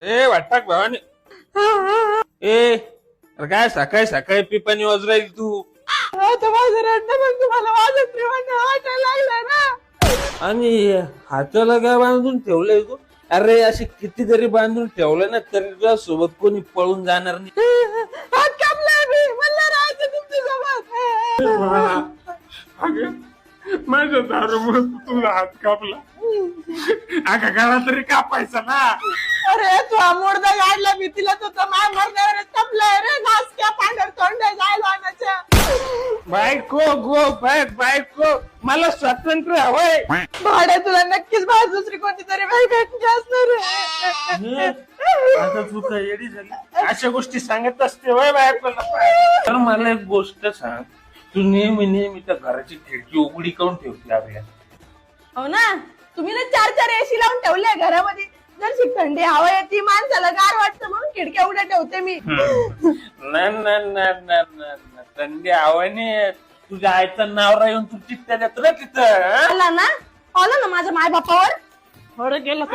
ए वाटतात भावानी ए अरे काय सकाळी सकाळी पिपाणी वाजरायली तू तुम्हाला माझं प्रेमाने वाटायला लागलं ना. आणि हाताला काय बांधून ठेवलंय तू? अरे असे कितीतरी बांधून ठेवलं ना तरी तुझ्या सोबत कोणी पळून जाणार नाही. हात कापलाय मी, मला राहायचं तुमच्यासोबत. माझ्या दारूमुळे तुला हात कापला. आका गाळा तरी कापायचा ना. अरे तू हा मोडदा गाडला मी तिला तर माय मरण्यावरच कापलाय रे. नासक्या पांढर तोंड जायला आणायच्या. बायको गो बायको मला स्वातंत्र्य हवंय. भाड्या तुला नक्कीच बाहेर दुसरी कोणती तरी बाई भेटली असणार. आता तू काय येडी झाली अशा गोष्टी सांगत असते वय बायकोला. तर मला एक गोष्ट सांग, तू नेहमी त्या घराची खिडकी उघडी करून ठेवते आपल्या. हो ना, तुम्ही ना 4 एसी लावून ठेवले घरामध्ये. जर थंडी हवा येते माणसाला गार वाटतं म्हणून खिडक्या उघड्या ठेवते मी. थंडी आवाने तुझ्या आईचं नाव राहून तू चित्त्या देतो ना तिथं. आला ना माझ्या माय बापावर. गेलं